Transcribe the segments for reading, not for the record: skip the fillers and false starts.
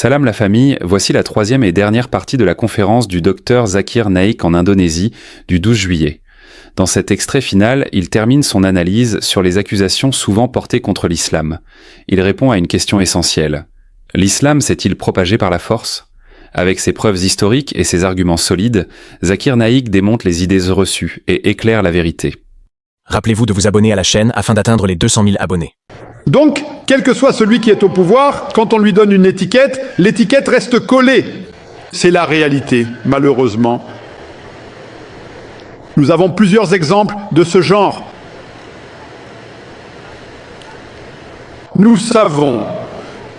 Salam la famille, voici la troisième et dernière partie de la conférence du docteur Zakir Naik en Indonésie du 12 juillet. Dans cet extrait final, il termine son analyse sur les accusations souvent portées contre l'islam. Il répond à une question essentielle. L'islam s'est-il propagé par la force ? Avec ses preuves historiques et ses arguments solides, Zakir Naik démonte les idées reçues et éclaire la vérité. Rappelez-vous de vous abonner à la chaîne afin d'atteindre les 200 000 abonnés. Donc, quel que soit celui qui est au pouvoir, quand on lui donne une étiquette, l'étiquette reste collée. C'est la réalité, malheureusement. Nous avons plusieurs exemples de ce genre. Nous savons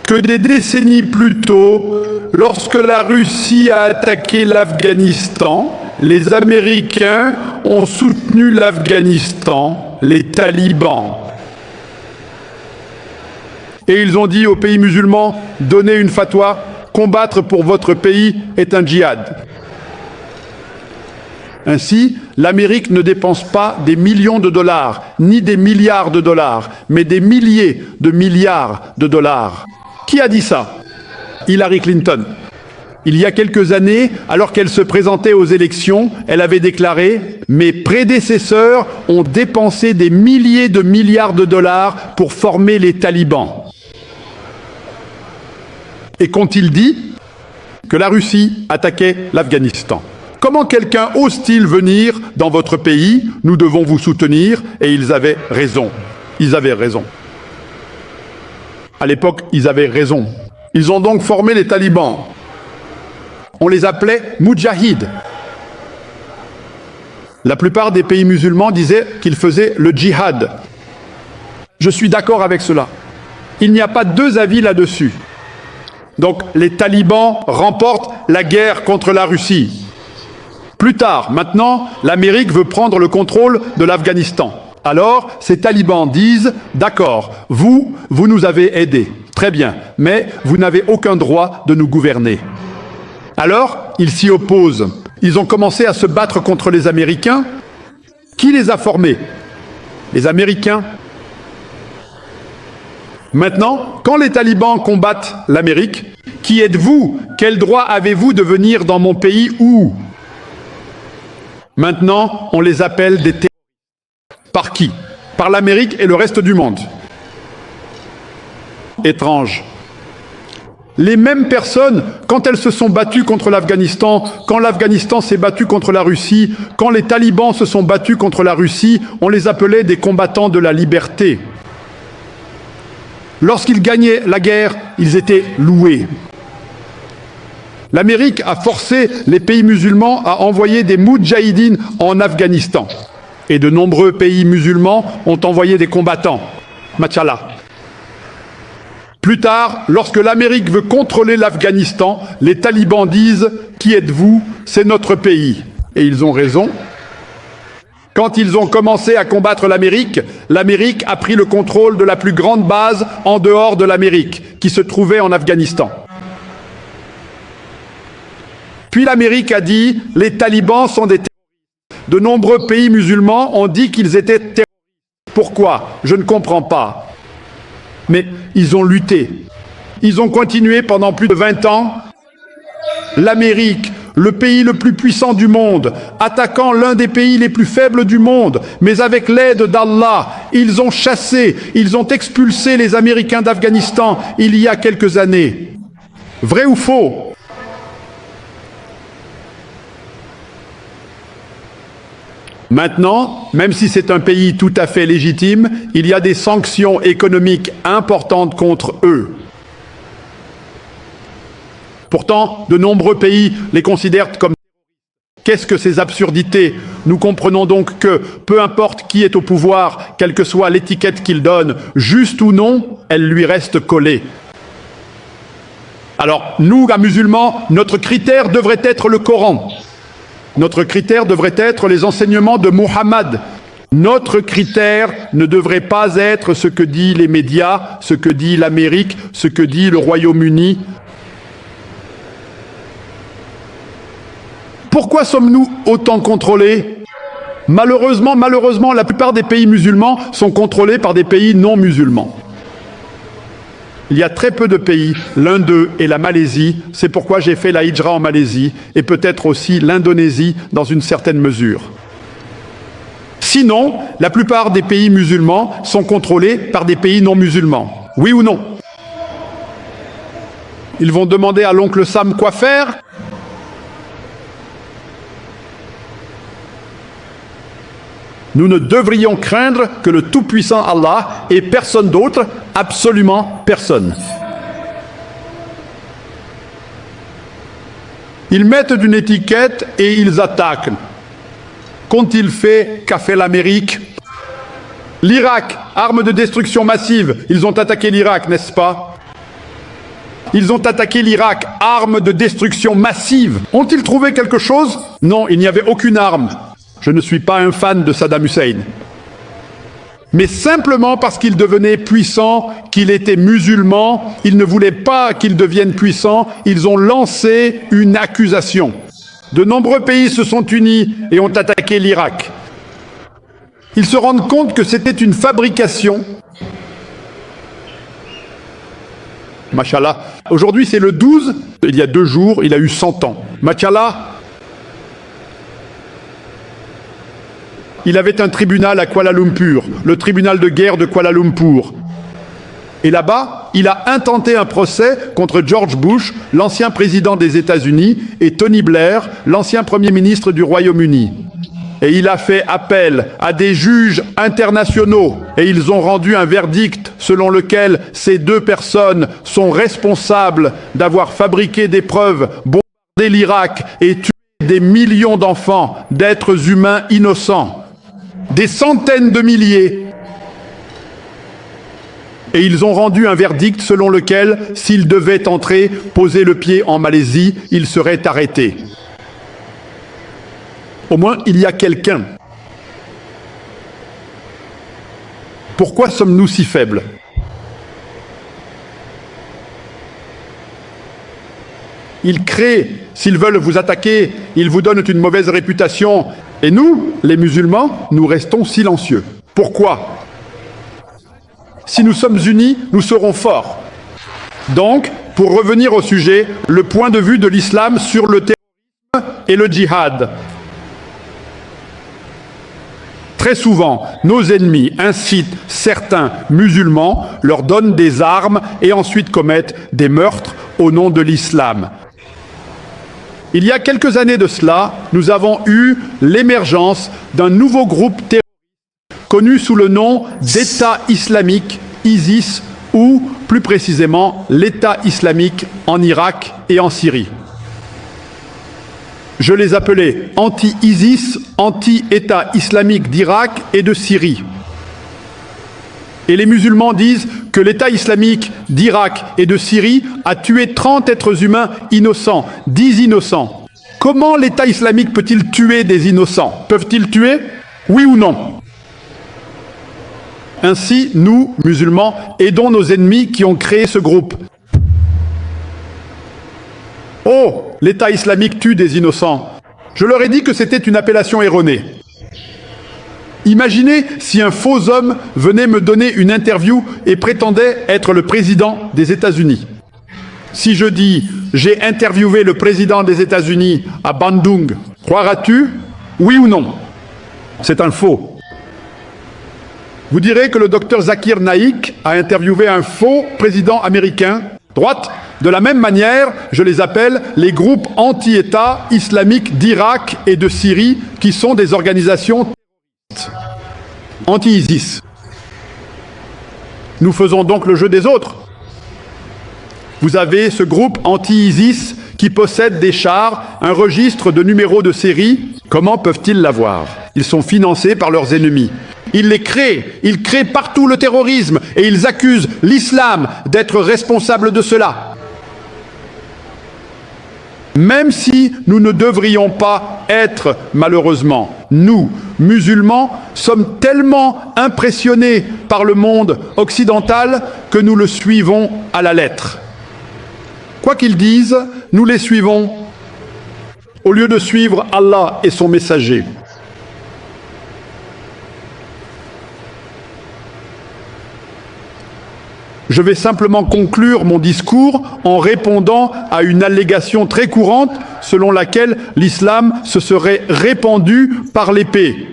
que des décennies plus tôt, lorsque la Russie a attaqué l'Afghanistan, les Américains ont soutenu l'Afghanistan, les talibans. Et ils ont dit aux pays musulmans, donnez une fatwa, combattre pour votre pays est un djihad. Ainsi, l'Amérique ne dépense pas des millions de dollars, ni des milliards de dollars, mais des milliers de milliards de dollars. Qui a dit ça? Hillary Clinton. Il y a quelques années, alors qu'elle se présentait aux élections, elle avait déclaré « Mes prédécesseurs ont dépensé des milliers de milliards de dollars pour former les talibans. » Et qu'ont-ils dit? Que la Russie attaquait l'Afghanistan. Comment quelqu'un ose-t-il venir dans votre pays? Nous devons vous soutenir. Et ils avaient raison. Ils avaient raison. À l'époque, ils avaient raison. Ils ont donc formé les talibans. On les appelait Moudjahid. La plupart des pays musulmans disaient qu'ils faisaient le djihad. Je suis d'accord avec cela. Il n'y a pas deux avis là-dessus. Donc les talibans remportent la guerre contre la Russie. Plus tard, maintenant, l'Amérique veut prendre le contrôle de l'Afghanistan. Alors, ces talibans disent « D'accord, vous nous avez aidés, très bien, mais vous n'avez aucun droit de nous gouverner. » Alors, ils s'y opposent. Ils ont commencé à se battre contre les Américains. Qui les a formés? Les Américains. Maintenant, quand les talibans combattent l'Amérique, qui êtes-vous? Quel droit avez-vous de venir dans mon pays où? Maintenant, on les appelle des terroristes. Par qui? Par l'Amérique et le reste du monde. Étrange. Les mêmes personnes, quand elles se sont battues contre l'Afghanistan, quand l'Afghanistan s'est battu contre la Russie, quand les talibans se sont battus contre la Russie, on les appelait des combattants de la liberté. Lorsqu'ils gagnaient la guerre, ils étaient loués. L'Amérique a forcé les pays musulmans à envoyer des moudjahidines en Afghanistan. Et de nombreux pays musulmans ont envoyé des combattants. Machallah. Plus tard, lorsque l'Amérique veut contrôler l'Afghanistan, les talibans disent « Qui êtes-vous? C'est notre pays. » Et ils ont raison. Quand ils ont commencé à combattre l'Amérique, l'Amérique a pris le contrôle de la plus grande base en dehors de l'Amérique, qui se trouvait en Afghanistan. Puis l'Amérique a dit « Les talibans sont des terroristes. » De nombreux pays musulmans ont dit qu'ils étaient terroristes. Pourquoi? Je ne comprends pas. Mais ils ont lutté. Ils ont continué pendant plus de 20 ans. L'Amérique, le pays le plus puissant du monde, attaquant l'un des pays les plus faibles du monde, mais avec l'aide d'Allah, ils ont chassé, ils ont expulsé les Américains d'Afghanistan il y a quelques années. Vrai ou faux? Maintenant, même si c'est un pays tout à fait légitime, il y a des sanctions économiques importantes contre eux. Pourtant, de nombreux pays les considèrent comme terroristes. Qu'est-ce que ces absurdités? Nous comprenons donc que, peu importe qui est au pouvoir, quelle que soit l'étiquette qu'il donne, juste ou non, elle lui reste collée. Alors, nous, les musulmans, notre critère devrait être le Coran. Notre critère devrait être les enseignements de Muhammad. Notre critère ne devrait pas être ce que disent les médias, ce que dit l'Amérique, ce que dit le Royaume-Uni. Pourquoi sommes-nous autant contrôlés? Malheureusement, la plupart des pays musulmans sont contrôlés par des pays non musulmans. Il y a très peu de pays, l'un d'eux est la Malaisie, c'est pourquoi j'ai fait la hijra en Malaisie, et peut-être aussi l'Indonésie dans une certaine mesure. Sinon, la plupart des pays musulmans sont contrôlés par des pays non musulmans. Oui ou non? Ils vont demander à l'oncle Sam quoi faire? Nous ne devrions craindre que le Tout-Puissant Allah et personne d'autre, absolument personne. Ils mettent une étiquette et ils attaquent. Qu'ont-ils fait? Qu'a fait l'Amérique? L'Irak, arme de destruction massive. Ils ont attaqué l'Irak, n'est-ce pas? Ils ont attaqué l'Irak, arme de destruction massive. Ont-ils trouvé quelque chose? Non, il n'y avait aucune arme. Je ne suis pas un fan de Saddam Hussein. Mais simplement parce qu'il devenait puissant, qu'il était musulman, ils ne voulaient pas qu'il devienne puissant, ils ont lancé une accusation. De nombreux pays se sont unis et ont attaqué l'Irak. Ils se rendent compte que c'était une fabrication. Machallah. Aujourd'hui, c'est le 12. Il y a 2 jours, il a eu 100 ans. Machallah. Il avait un tribunal à Kuala Lumpur, le tribunal de guerre de Kuala Lumpur. Et là-bas, il a intenté un procès contre George Bush, l'ancien président des États-Unis, et Tony Blair, l'ancien Premier ministre du Royaume-Uni. Et il a fait appel à des juges internationaux et ils ont rendu un verdict selon lequel ces 2 personnes sont responsables d'avoir fabriqué des preuves, bombardé l'Irak et tué des millions d'enfants, d'êtres humains innocents. Des centaines de milliers. Et ils ont rendu un verdict selon lequel, s'ils devaient entrer, poser le pied en Malaisie, ils seraient arrêtés. Au moins, il y a quelqu'un. Pourquoi sommes-nous si faibles? Ils créent, s'ils veulent vous attaquer, ils vous donnent une mauvaise réputation. Et nous, les musulmans, nous restons silencieux. Pourquoi? Si nous sommes unis, nous serons forts. Donc, pour revenir au sujet, le point de vue de l'islam sur le terrorisme et le djihad. Très souvent, nos ennemis incitent certains musulmans, leur donnent des armes et ensuite commettent des meurtres au nom de l'islam. Il y a quelques années de cela, nous avons eu l'émergence d'un nouveau groupe terroriste connu sous le nom d'État islamique, ISIS, ou plus précisément l'État islamique en Irak et en Syrie. Je les appelais anti-ISIS, anti-État islamique d'Irak et de Syrie. Et les musulmans disent que l'État islamique d'Irak et de Syrie a tué 30 êtres humains innocents, 10 innocents. Comment l'État islamique peut-il tuer des innocents? Peuvent-ils tuer? Oui ou non? Ainsi, nous, musulmans, aidons nos ennemis qui ont créé ce groupe. Oh, l'État islamique tue des innocents. Je leur ai dit que c'était une appellation erronée. Imaginez si un faux homme venait me donner une interview et prétendait être le président des États-Unis. Si je dis « j'ai interviewé le président des États-Unis à Bandung », croiras-tu? Oui ou non? C'est un faux. Vous direz que le docteur Zakir Naik a interviewé un faux président américain, droite. De la même manière, je les appelle les groupes anti-État islamiques d'Irak et de Syrie, qui sont des organisations anti-ISIS. Nous faisons donc le jeu des autres. Vous avez ce groupe anti-ISIS qui possède des chars, un registre de numéros de série. Comment peuvent-ils l'avoir? Ils sont financés par leurs ennemis. Ils les créent, ils créent partout le terrorisme et ils accusent l'islam d'être responsable de cela. Même si nous ne devrions pas être, malheureusement, nous, musulmans, sommes tellement impressionnés par le monde occidental que nous le suivons à la lettre. Quoi qu'ils disent, nous les suivons, au lieu de suivre Allah et son messager. Je vais simplement conclure mon discours en répondant à une allégation très courante selon laquelle l'islam se serait répandu par l'épée.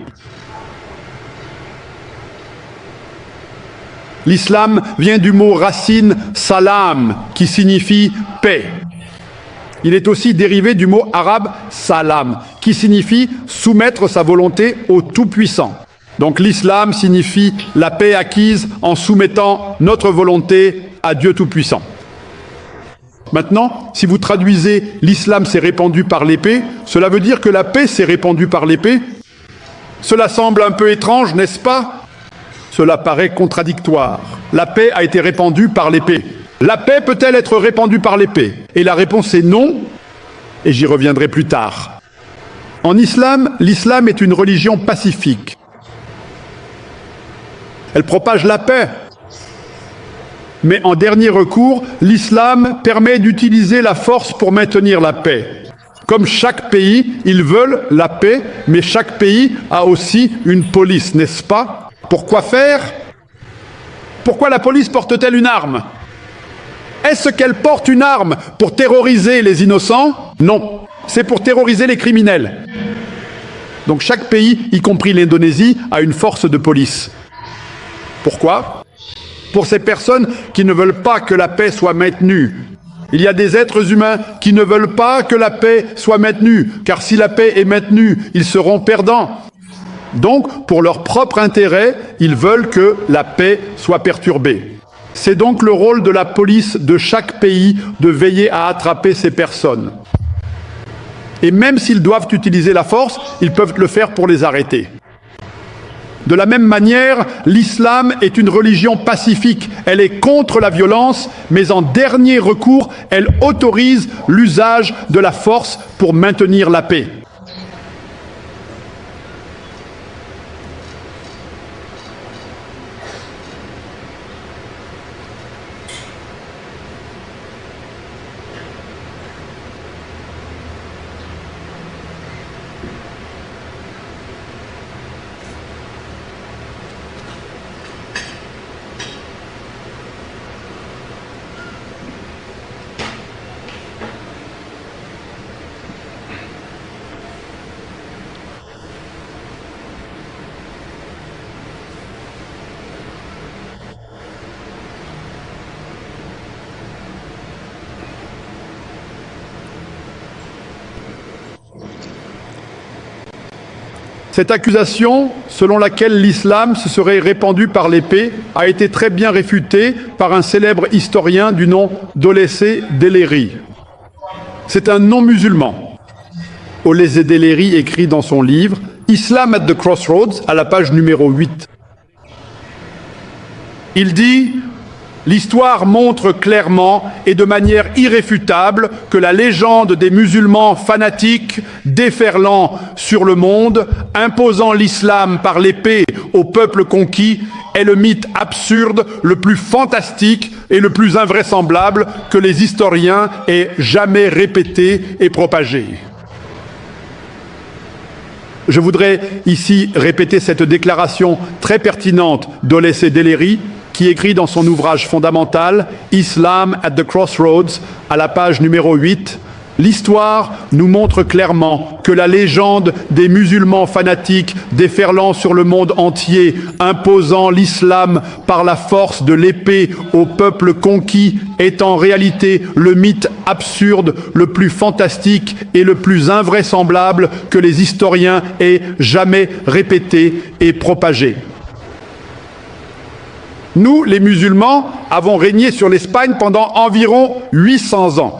L'islam vient du mot racine salam, qui signifie paix. Il est aussi dérivé du mot arabe salam, qui signifie soumettre sa volonté au Tout-Puissant. Donc l'islam signifie la paix acquise en soumettant notre volonté à Dieu Tout-Puissant. Maintenant, si vous traduisez « l'islam s'est répandu par l'épée », cela veut dire que la paix s'est répandue par l'épée. Cela semble un peu étrange, n'est-ce pas? Cela paraît contradictoire. La paix a été répandue par l'épée. La paix peut-elle être répandue par l'épée? Et la réponse est non, et j'y reviendrai plus tard. En islam, l'islam est une religion pacifique. Elle propage la paix. Mais en dernier recours, l'islam permet d'utiliser la force pour maintenir la paix. Comme chaque pays, ils veulent la paix, mais chaque pays a aussi une police, n'est-ce pas? Pourquoi faire? Pourquoi la police porte-t-elle une arme? Est-ce qu'elle porte une arme pour terroriser les innocents? Non, c'est pour terroriser les criminels. Donc chaque pays, y compris l'Indonésie, a une force de police. Pourquoi? Pour ces personnes qui ne veulent pas que la paix soit maintenue. Il y a des êtres humains qui ne veulent pas que la paix soit maintenue, car si la paix est maintenue, ils seront perdants. Donc, pour leur propre intérêt, ils veulent que la paix soit perturbée. C'est donc le rôle de la police de chaque pays de veiller à attraper ces personnes. Et même s'ils doivent utiliser la force, ils peuvent le faire pour les arrêter. De la même manière, l'islam est une religion pacifique. Elle est contre la violence, mais en dernier recours, elle autorise l'usage de la force pour maintenir la paix. Cette accusation, selon laquelle l'islam se serait répandu par l'épée, a été très bien réfutée par un célèbre historien du nom d'Olese Deleri. C'est un non-musulman. Olese Deleri écrit dans son livre « Islam at the Crossroads » à la page numéro 8. Il dit « L'histoire montre clairement et de manière irréfutable que la légende des musulmans fanatiques déferlant sur le monde, imposant l'islam par l'épée au peuple conquis, est le mythe absurde, le plus fantastique et le plus invraisemblable que les historiens aient jamais répété et propagé. » Je voudrais ici répéter cette déclaration très pertinente d'Olese Deleri, qui écrit dans son ouvrage fondamental « Islam at the Crossroads » à la page numéro 8, « L'histoire nous montre clairement que la légende des musulmans fanatiques déferlant sur le monde entier, imposant l'islam par la force de l'épée au peuple conquis, est en réalité le mythe absurde, le plus fantastique et le plus invraisemblable que les historiens aient jamais répété et propagé. » Nous, les musulmans, avons régné sur l'Espagne pendant environ 800 ans.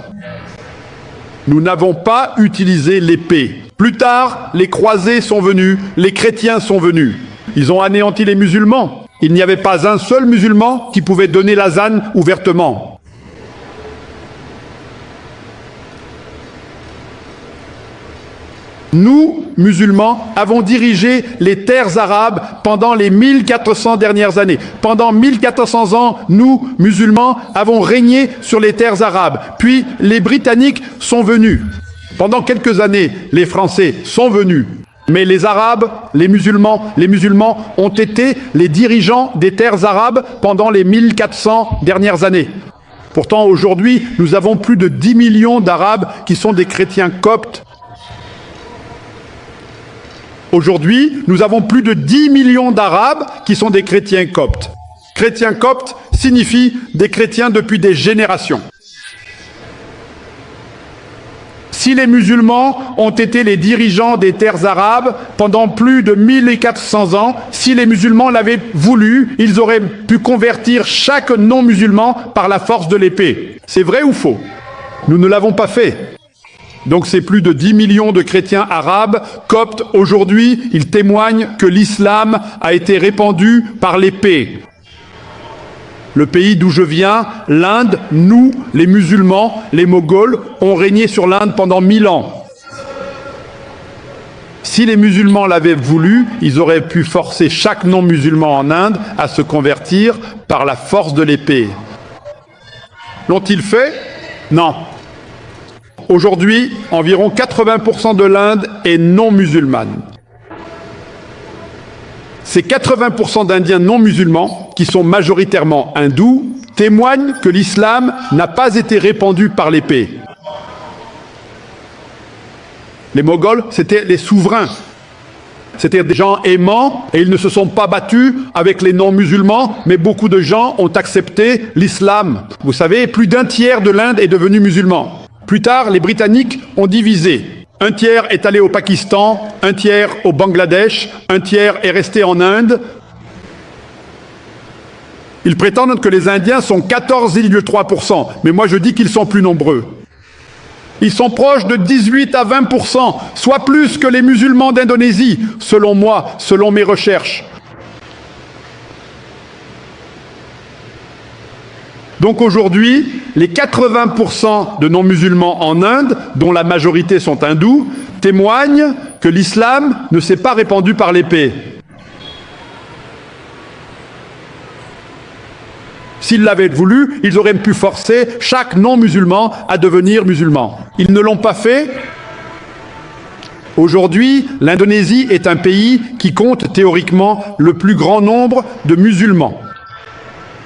Nous n'avons pas utilisé l'épée. Plus tard, les croisés sont venus, les chrétiens sont venus. Ils ont anéanti les musulmans. Il n'y avait pas un seul musulman qui pouvait donner l'azan ouvertement. Nous, musulmans, avons dirigé les terres arabes pendant les 1400 dernières années. Pendant 1400 ans, nous, musulmans, avons régné sur les terres arabes. Puis, les Britanniques sont venus. Pendant quelques années, les Français sont venus. Mais les Arabes, les musulmans ont été les dirigeants des terres arabes pendant les 1400 dernières années. Pourtant, aujourd'hui, nous avons plus de 10 millions d'Arabes qui sont des chrétiens coptes. Aujourd'hui, nous avons plus de 10 millions d'Arabes qui sont des chrétiens coptes. Chrétiens coptes signifie des chrétiens depuis des générations. Si les musulmans ont été les dirigeants des terres arabes pendant plus de 1400 ans, si les musulmans l'avaient voulu, ils auraient pu convertir chaque non-musulman par la force de l'épée. C'est vrai ou faux? Nous ne l'avons pas fait. Donc c'est plus de 10 millions de chrétiens arabes, coptes. Aujourd'hui, ils témoignent que l'islam a été répandu par l'épée. Le pays d'où je viens, l'Inde, nous, les musulmans, les Moghols, ont régné sur l'Inde pendant 1000 ans. Si les musulmans l'avaient voulu, ils auraient pu forcer chaque non-musulman en Inde à se convertir par la force de l'épée. L'ont-ils fait? Non. Aujourd'hui, environ 80% de l'Inde est non musulmane. Ces 80% d'Indiens non musulmans, qui sont majoritairement hindous, témoignent que l'islam n'a pas été répandu par l'épée. Les Moghols, c'était les souverains. C'était des gens aimants et ils ne se sont pas battus avec les non-musulmans, mais beaucoup de gens ont accepté l'islam. Vous savez, plus d'un tiers de l'Inde est devenu musulman. Plus tard, les Britanniques ont divisé. Un tiers est allé au Pakistan, un tiers au Bangladesh, un tiers est resté en Inde. Ils prétendent que les Indiens sont 14,3%, mais moi je dis qu'ils sont plus nombreux. Ils sont proches de 18 à 20%, soit plus que les musulmans d'Indonésie, selon moi, selon mes recherches. Donc aujourd'hui, les 80% de non-musulmans en Inde, dont la majorité sont hindous, témoignent que l'islam ne s'est pas répandu par l'épée. S'ils l'avaient voulu, ils auraient pu forcer chaque non-musulman à devenir musulman. Ils ne l'ont pas fait. Aujourd'hui, l'Indonésie est un pays qui compte théoriquement le plus grand nombre de musulmans.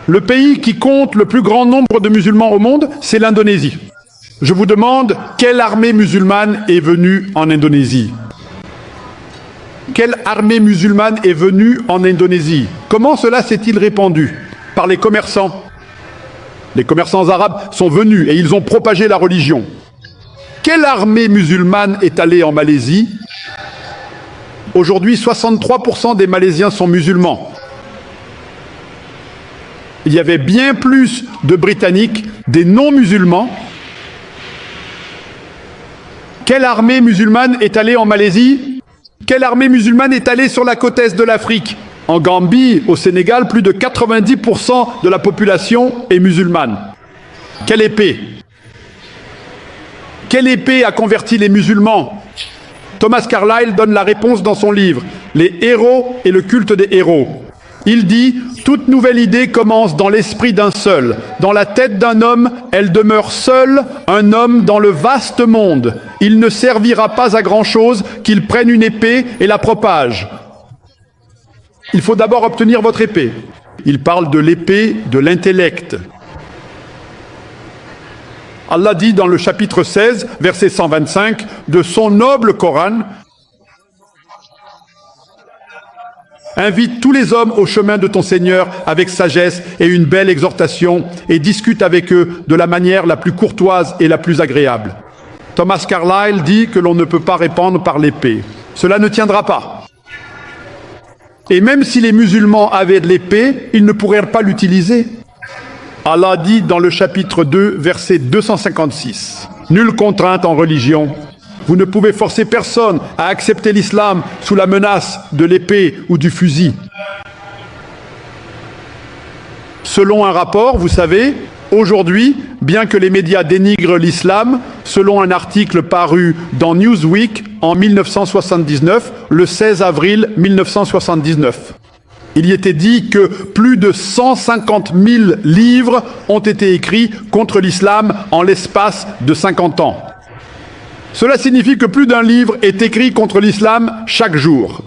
Le pays qui compte le plus grand nombre de musulmans au monde, c'est l'Indonésie. Je vous demande, quelle armée musulmane est venue en Indonésie? Quelle armée musulmane est venue en Indonésie? Comment cela s'est-il répandu? Par les commerçants. Les commerçants arabes sont venus et ils ont propagé la religion. Quelle armée musulmane est allée en Malaisie? Aujourd'hui, 63% des Malaisiens sont musulmans. Il y avait bien plus de Britanniques, des non-musulmans. Quelle armée musulmane est allée en Malaisie? Quelle armée musulmane est allée sur la côte est de l'Afrique? En Gambie, au Sénégal, plus de 90% de la population est musulmane. Quelle épée? Quelle épée a converti les musulmans? Thomas Carlyle donne la réponse dans son livre « Les héros et le culte des héros ». Il dit « Toute nouvelle idée commence dans l'esprit d'un seul. Dans la tête d'un homme, elle demeure seule, un homme dans le vaste monde. Il ne servira pas à grand-chose qu'il prenne une épée et la propage. Il faut d'abord obtenir votre épée. » Il parle de l'épée de l'intellect. Allah dit dans le chapitre 16, verset 125, de son noble Coran, invite tous les hommes au chemin de ton Seigneur avec sagesse et une belle exhortation et discute avec eux de la manière la plus courtoise et la plus agréable. Thomas Carlyle dit que l'on ne peut pas répandre par l'épée. Cela ne tiendra pas. Et même si les musulmans avaient de l'épée, ils ne pourraient pas l'utiliser. Allah dit dans le chapitre 2, verset 256, « Nulle contrainte en religion. Vous ne pouvez forcer personne à accepter l'islam sous la menace de l'épée ou du fusil. » Selon un rapport, vous savez, aujourd'hui, bien que les médias dénigrent l'islam, selon un article paru dans Newsweek en 1979, le 16 avril 1979, il y était dit que plus de 150 000 livres ont été écrits contre l'islam en l'espace de 50 ans. Cela signifie que plus d'un livre est écrit contre l'islam chaque jour.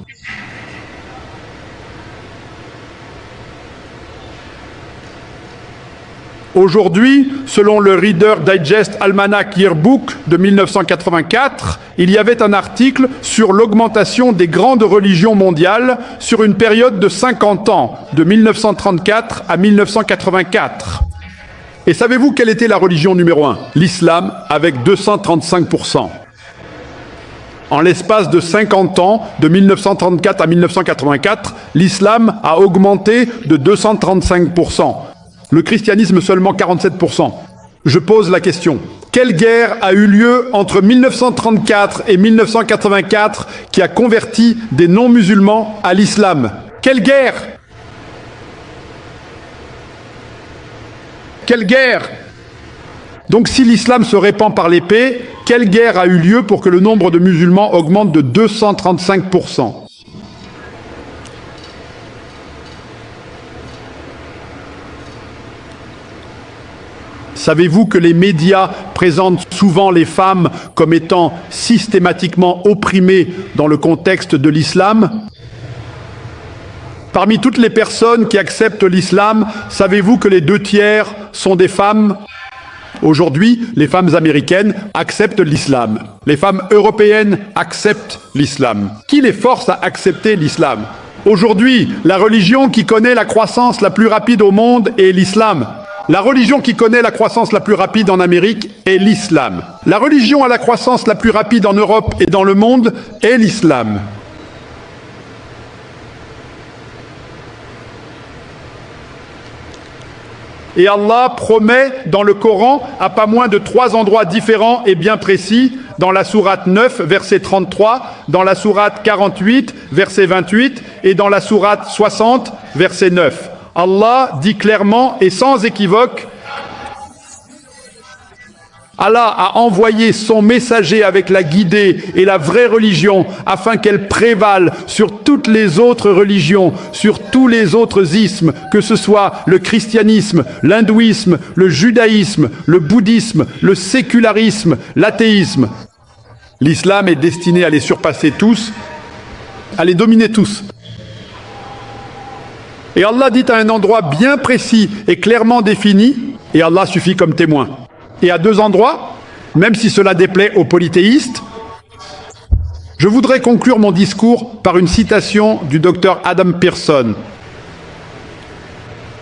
Aujourd'hui, selon le Reader Digest Almanac Yearbook de 1984, il y avait un article sur l'augmentation des grandes religions mondiales sur une période de 50 ans, de 1934 à 1984. Et savez-vous quelle était la religion numéro 1? L'islam, avec 235%. En l'espace de 50 ans, de 1934 à 1984, l'islam a augmenté de 235%. Le christianisme seulement 47%. Je pose la question. Quelle guerre a eu lieu entre 1934 et 1984 qui a converti des non-musulmans à l'islam? Quelle guerre? Quelle guerre? Donc si l'islam se répand par l'épée, quelle guerre a eu lieu pour que le nombre de musulmans augmente de 235%? Savez-vous que les médias présentent souvent les femmes comme étant systématiquement opprimées dans le contexte de l'islam? Parmi toutes les personnes qui acceptent l'islam, savez-vous que les 2/3 sont des femmes? Aujourd'hui, les femmes américaines acceptent l'islam. Les femmes européennes acceptent l'islam. Qui les force à accepter l'islam? Aujourd'hui, la religion qui connaît la croissance la plus rapide au monde est l'islam. La religion qui connaît la croissance la plus rapide en Amérique est l'islam. La religion à la croissance la plus rapide en Europe et dans le monde est l'islam. Et Allah promet dans le Coran, à pas moins de 3 endroits différents et bien précis, dans la sourate 9, verset 33, dans la sourate 48, verset 28, et dans la sourate 60, verset 9. Allah dit clairement et sans équivoque, Allah a envoyé son messager avec la guidée et la vraie religion afin qu'elle prévale sur toutes les autres religions, sur tous les autres ismes, que ce soit le christianisme, l'hindouisme, le judaïsme, le bouddhisme, le sécularisme, l'athéisme. L'islam est destiné à les surpasser tous, à les dominer tous. Et Allah dit à un endroit bien précis et clairement défini, et Allah suffit comme témoin. Et à 2 endroits, même si cela déplaît aux polythéistes, je voudrais conclure mon discours par une citation du docteur Adam Pearson.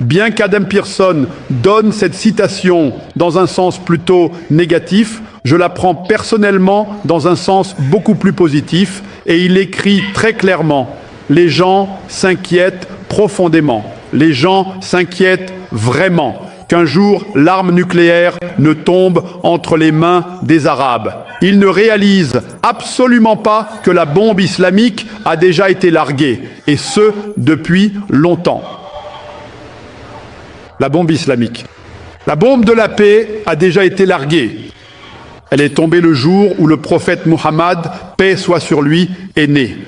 Bien qu'Adam Pearson donne cette citation dans un sens plutôt négatif, je la prends personnellement dans un sens beaucoup plus positif, et il écrit très clairement « Les gens s'inquiètent profondément, les gens s'inquiètent vraiment ». Qu'un jour, l'arme nucléaire ne tombe entre les mains des Arabes. Ils ne réalisent absolument pas que la bombe islamique a déjà été larguée, et ce, depuis longtemps. La bombe islamique. La bombe de la paix a déjà été larguée. Elle est tombée le jour où le prophète Muhammad, paix soit sur lui, est né.